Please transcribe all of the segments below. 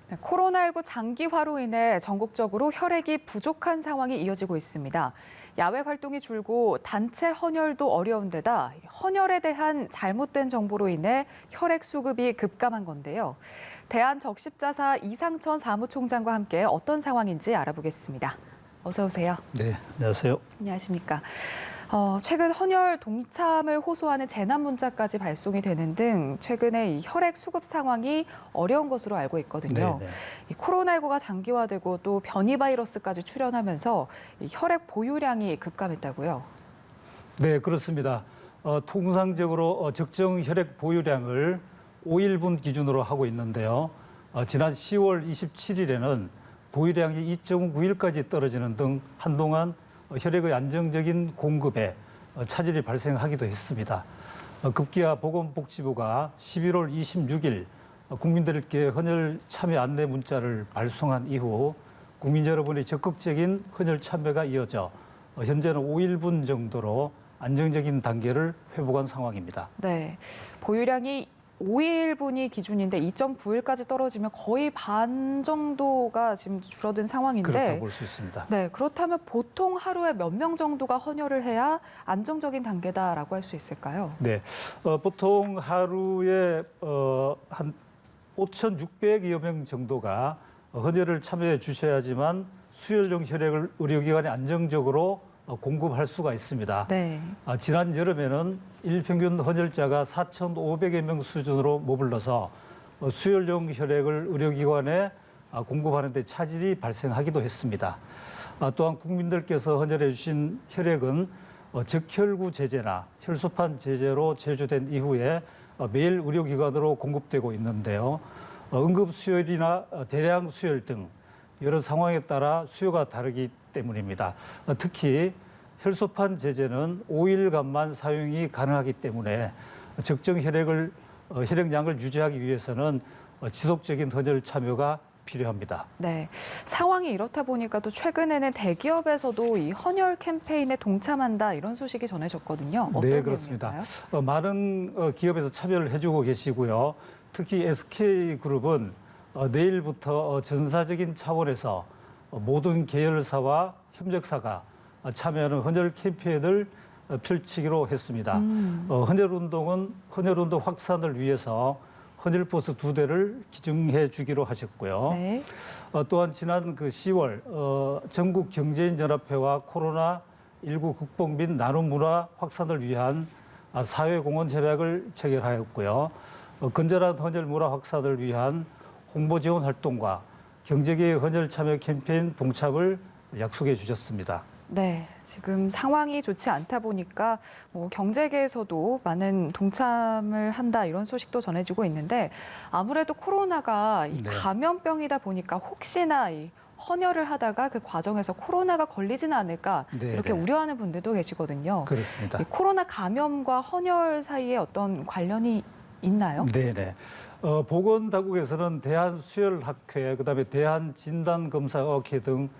네, 코로나19 장기화로 인해 전국적으로 혈액이 부족한 상황이 이어지고 있습니다. 야외 활동이 줄고 단체 헌혈도 어려운 데다 헌혈에 대한 잘못된 정보로 인해 혈액 수급이 급감한 건데요. 대한적십자사 이상천 사무총장과 함께 어떤 상황인지 알아보겠습니다. 어서 오세요. 네, 안녕하세요. 안녕하십니까. 최근 헌혈 동참을 호소하는 재난 문자까지 발송이 되는 등 최근에 이 혈액 수급 상황이 어려운 것으로 알고 있거든요. 네, 네. 이 코로나19가 장기화되고 또 변이 바이러스까지 출현하면서 이 혈액 보유량이 급감했다고요. 네, 그렇습니다. 통상적으로 적정 혈액 보유량을 5일분 기준으로 하고 있는데요. 지난 10월 27일에는 보유량이 2.9일까지 떨어지는 등 한동안 혈액의 안정적인 공급에 차질이 발생하기도 했습니다. 급기야 보건복지부가 11월 26일 국민들께 헌혈 참여 안내 문자를 발송한 이후 국민 여러분의 적극적인 헌혈 참여가 이어져 현재는 5일분 정도로 안정적인 단계를 회복한 상황입니다. 네, 보유량이 5일분이 기준인데 2.9일까지 떨어지면 거의 반 정도가 지금 줄어든 상황인데 그렇다고 볼 수 있습니다. 네, 그렇다면 보통 하루에 몇 명 정도가 헌혈을 해야 안정적인 단계다라고 할 수 있을까요? 네, 보통 하루에 한 5,600여 명 정도가 헌혈을 참여해 주셔야지만 수혈용 혈액을 의료기관에 안정적으로 공급할 수가 있습니다. 네. 지난 여름에는 일평균 헌혈자가 4,500여 명 수준으로 머물러서 수혈용 혈액을 의료기관에 공급하는 데 차질이 발생하기도 했습니다. 또한 국민들께서 헌혈해 주신 혈액은 적혈구 제제나 혈소판 제제로 제조된 이후에 매일 의료기관으로 공급되고 있는데요. 응급수혈이나 대량 수혈 등 여러 상황에 따라 수요가 다르기 때문입니다. 특히 혈소판 제제는 5일간만 사용이 가능하기 때문에 적정 혈액량을 유지하기 위해서는 지속적인 헌혈 참여가 필요합니다. 네, 상황이 이렇다 보니까 또 최근에는 대기업에서도 이 헌혈 캠페인에 동참한다 이런 소식이 전해졌거든요. 어떤 네, 그렇습니다. 내용일까요? 많은 기업에서 참여를 해주고 계시고요. 특히 SK그룹은 내일부터 전사적인 차원에서 모든 계열사와 협력사가 참여하는 헌혈 캠페인을 펼치기로 했습니다. 헌혈운동 확산을 위해서 헌혈버스 2대를 기증해 주기로 하셨고요. 네. 또한 지난 10월 전국경제인연합회와 코로나19 극복 및 나눔 문화 확산을 위한 사회공헌 협약을 체결하였고요. 건전한 헌혈 문화 확산을 위한 홍보 지원 활동과 경제계의 헌혈 참여 캠페인 동참을 약속해 주셨습니다. 네, 지금 상황이 좋지 않다 보니까 뭐 경제계에서도 많은 동참을 한다 이런 소식도 전해지고 있는데 아무래도 코로나가 이 네. 감염병이다 보니까 혹시나 이 헌혈을 하다가 그 과정에서 코로나가 걸리지는 않을까 네, 이렇게 네. 우려하는 분들도 계시거든요. 그렇습니다. 이 코로나 감염과 헌혈 사이에 어떤 관련이 있나요? 네네. 보건당국에서는 대한수혈학회, 그다음에 대한진단검사학회 등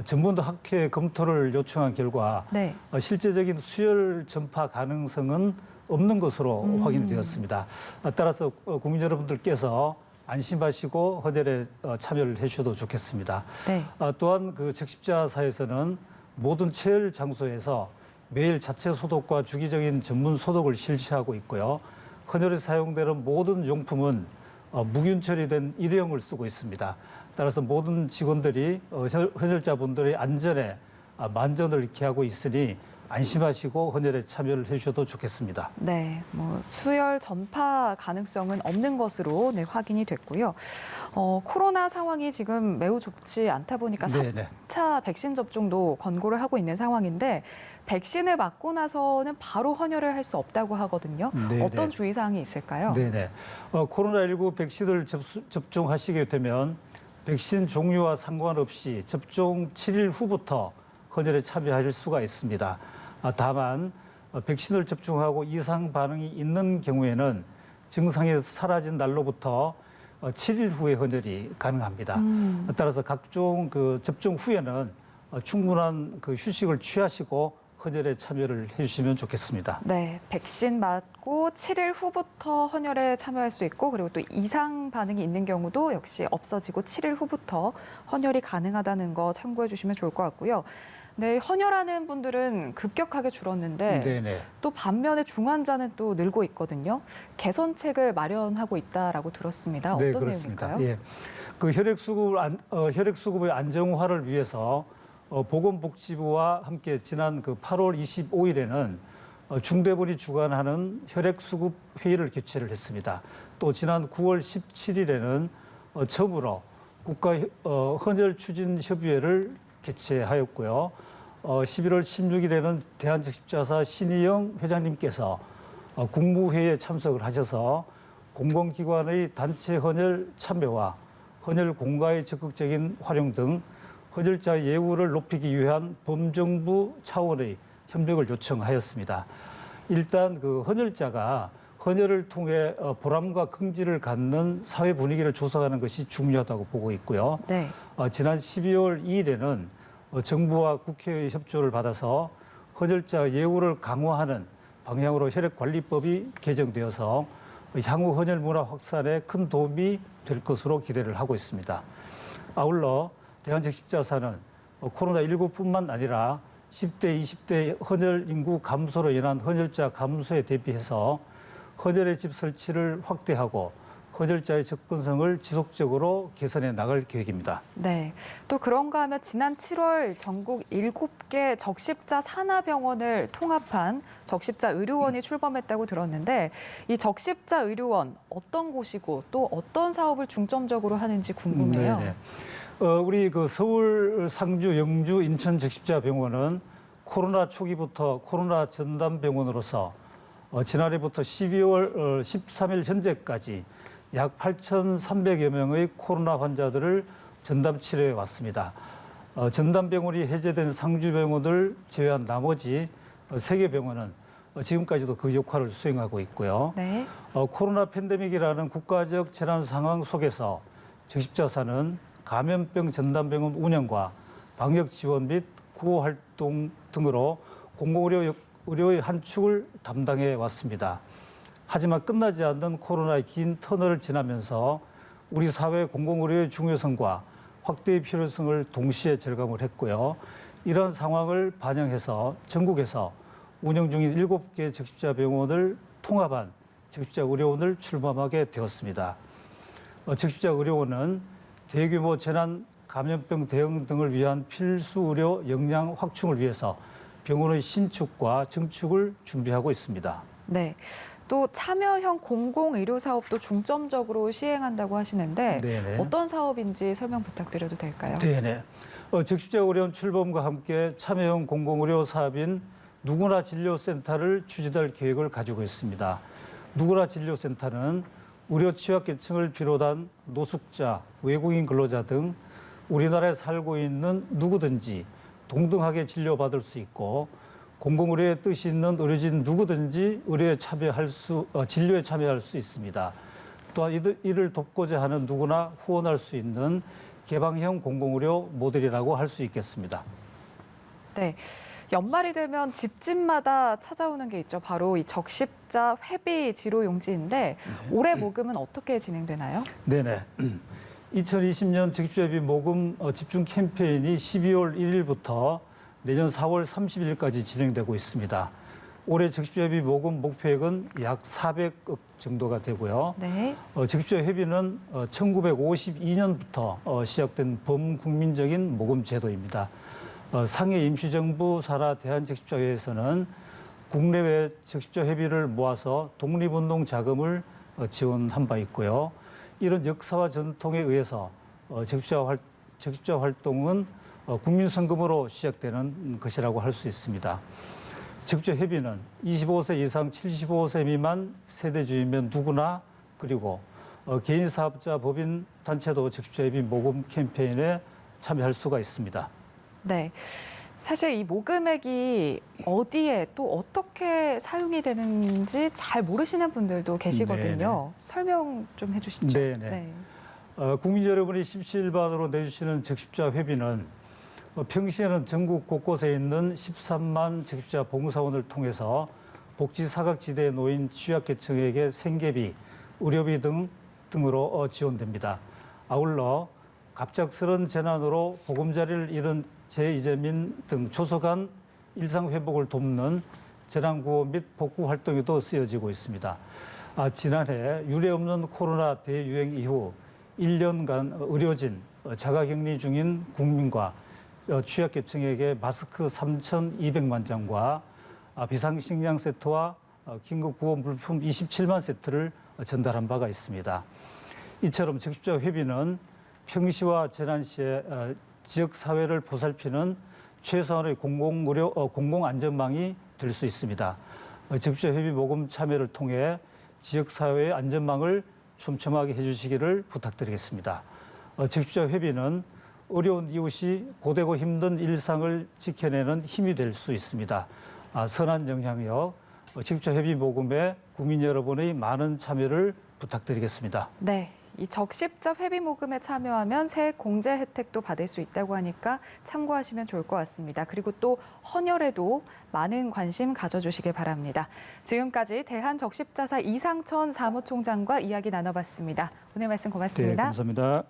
전문도 학회 검토를 요청한 결과 네. 실제적인 수혈 전파 가능성은 없는 것으로 확인이 되었습니다. 따라서 국민 여러분들께서 안심하시고 헌혈에 참여를 해주셔도 좋겠습니다. 네. 또한 적십자사에서는 모든 체열 장소에서 매일 자체 소독과 주기적인 전문 소독을 실시하고 있고요. 헌혈에 사용되는 모든 용품은 무균 처리된 일회용을 쓰고 있습니다. 따라서 모든 직원들이 헌혈자분들의 안전에 만전을 기하고 있으니 안심하시고 헌혈에 참여를 해주셔도 좋겠습니다. 네, 뭐 수혈 전파 가능성은 없는 것으로 확인이 됐고요. 코로나 상황이 지금 매우 좋지 않다 보니까 네네. 4차 백신 접종도 권고를 하고 있는 상황인데 백신을 맞고 나서는 바로 헌혈을 할 수 없다고 하거든요. 네네. 어떤 주의사항이 있을까요? 네네. 코로나19 백신을 접종하시게 되면 백신 종류와 상관없이 접종 7일 후부터 헌혈에 참여하실 수가 있습니다. 다만 백신을 접종하고 이상 반응이 있는 경우에는 증상이 사라진 날로부터 7일 후에 헌혈이 가능합니다. 따라서 각종 접종 후에는 충분한 휴식을 취하시고 헌혈에 참여를 해주시면 좋겠습니다. 네, 백신 맞고 7일 후부터 헌혈에 참여할 수 있고 그리고 또 이상 반응이 있는 경우도 역시 없어지고 7일 후부터 헌혈이 가능하다는 거 참고해 주시면 좋을 것 같고요. 네, 헌혈하는 분들은 급격하게 줄었는데 네네. 또 반면에 중환자는 또 늘고 있거든요. 개선책을 마련하고 있다라고 들었습니다. 어떤 네, 그렇습니다. 내용일까요? 예. 그 혈액수급의 안정화를 위해서 보건복지부와 함께 지난 그 8월 25일에는 중대본이 주관하는 혈액수급 회의를 개최를 했습니다. 또 지난 9월 17일에는 처음으로 국가 헌혈추진협의회를 개최하였고요. 11월 16일에는 대한적십자사 신희영 회장님께서 국무회의에 참석을 하셔서 공공기관의 단체 헌혈 참여와 헌혈 공가의 적극적인 활용 등 헌혈자 예우를 높이기 위한 범정부 차원의 협력을 요청하였습니다. 일단 그 헌혈자가 헌혈을 통해 보람과 긍지를 갖는 사회 분위기를 조성하는 것이 중요하다고 보고 있고요. 네. 지난 12월 2일에는 정부와 국회의 협조를 받아서 헌혈자 예우를 강화하는 방향으로 혈액관리법이 개정되어서 향후 헌혈 문화 확산에 큰 도움이 될 것으로 기대를 하고 있습니다. 아울러 대한적십자사는 코로나19뿐만 아니라 10대, 20대 헌혈 인구 감소로 인한 헌혈자 감소에 대비해서 헌혈의 집 설치를 확대하고 헌혈자의 접근성을 지속적으로 개선해 나갈 계획입니다. 네. 또 그런가 하면 지난 7월 전국 7개 적십자 산하병원을 통합한 적십자 의료원이 출범했다고 들었는데 이 적십자 의료원 어떤 곳이고 또 어떤 사업을 중점적으로 하는지 궁금해요. 네네. 우리 그 서울, 상주, 영주, 인천 적십자병원은 코로나 초기부터 코로나 전담병원으로서 지난해부터 12월 13일 현재까지 약 8,300여 명의 코로나 환자들을 전담 치료해 왔습니다. 전담병원이 해제된 상주병원을 제외한 나머지 3개 병원은 지금까지도 그 역할을 수행하고 있고요. 네. 코로나 팬데믹이라는 국가적 재난 상황 속에서 적십자사는 감염병 전담병원 운영과 방역 지원 및 구호 활동 등으로 공공의료의 한 축을 담당해 왔습니다. 하지만 끝나지 않는 코로나의 긴 터널을 지나면서 우리 사회 공공의료의 중요성과 확대의 필요성을 동시에 절감을 했고요. 이런 상황을 반영해서 전국에서 운영 중인 7개 적십자병원을 통합한 적십자의료원을 출범하게 되었습니다. 적십자의료원은 대규모 재난 감염병 대응 등을 위한 필수 의료 역량 확충을 위해서 병원의 신축과 증축을 준비하고 있습니다. 네. 또 참여형 공공의료 사업도 중점적으로 시행한다고 하시는데 네네. 어떤 사업인지 설명 부탁드려도 될까요? 네네. 적십자의료원 출범과 함께 참여형 공공의료 사업인 누구나 진료센터를 추진할 계획을 가지고 있습니다. 누구나 진료센터는 의료 취약계층을 비롯한 노숙자, 외국인 근로자 등 우리나라에 살고 있는 누구든지 동등하게 진료받을 수 있고 공공의료의 뜻이 있는 의료진 누구든지 진료에 참여할 수 있습니다. 또한 이를 돕고자 하는 누구나 후원할 수 있는 개방형 공공의료 모델이라고 할 수 있겠습니다. 네. 연말이 되면 집집마다 찾아오는 게 있죠. 바로 이 적십자 회비 지로 용지인데 올해 모금은 어떻게 진행되나요? 네네. 2020년 적십자회비 모금 집중 캠페인이 12월 1일부터 내년 4월 30일까지 진행되고 있습니다. 올해 적십자회비 모금 목표액은 약 400억 정도가 되고요. 네. 적십자회비는 1952년부터 시작된 범국민적인 모금 제도입니다. 상해 임시정부 산하 대한적십자회에서는 국내외 적십자회비를 모아서 독립운동 자금을 지원한 바 있고요. 이런 역사와 전통에 의해서 적십자 활동은 국민성금으로 시작되는 것이라고 할 수 있습니다. 적십자회비는 25세 이상 75세 미만 세대주이면 누구나 그리고 개인사업자 법인 단체도 적십자회비 모금 캠페인에 참여할 수가 있습니다. 네. 사실 이 모금액이 어디에 또 어떻게 사용이 되는지 잘 모르시는 분들도 계시거든요. 네네. 설명 좀 해주시죠. 네네. 국민 여러분이 십시일반으로 내주시는 적십자 회비는 평시에는 전국 곳곳에 있는 13만 적십자 봉사원을 통해서 복지 사각지대에 놓인 취약계층에게 생계비, 의료비 등으로 지원됩니다. 아울러 갑작스런 재난으로 보금자리를 잃은 재이재민 등 조속한 일상 회복을 돕는 재난구호 및 복구 활동에도 쓰여지고 있습니다. 지난해 유례없는 코로나 대유행 이후 1년간 의료진, 자가격리 중인 국민과 취약계층에게 마스크 3,200만 장과 비상식량 세트와 긴급구호 물품 27만 세트를 전달한 바가 있습니다. 이처럼 적십자 회비는 평시와 재난 시에 지역사회를 보살피는 최소한의 공공안전망이 될 수 있습니다. 적십자 회비 모금 참여를 통해 지역사회의 안전망을 촘촘하게 해주시기를 부탁드리겠습니다. 적십자 회비는 어려운 이웃이 고되고 힘든 일상을 지켜내는 힘이 될 수 있습니다. 선한 영향력, 적십자 회비 모금에 국민 여러분의 많은 참여를 부탁드리겠습니다. 네. 이 적십자 회비 모금에 참여하면 세액 공제 혜택도 받을 수 있다고 하니까 참고하시면 좋을 것 같습니다. 그리고 또 헌혈에도 많은 관심 가져주시길 바랍니다. 지금까지 대한적십자사 이상천 사무총장과 이야기 나눠봤습니다. 오늘 말씀 고맙습니다. 네, 감사합니다.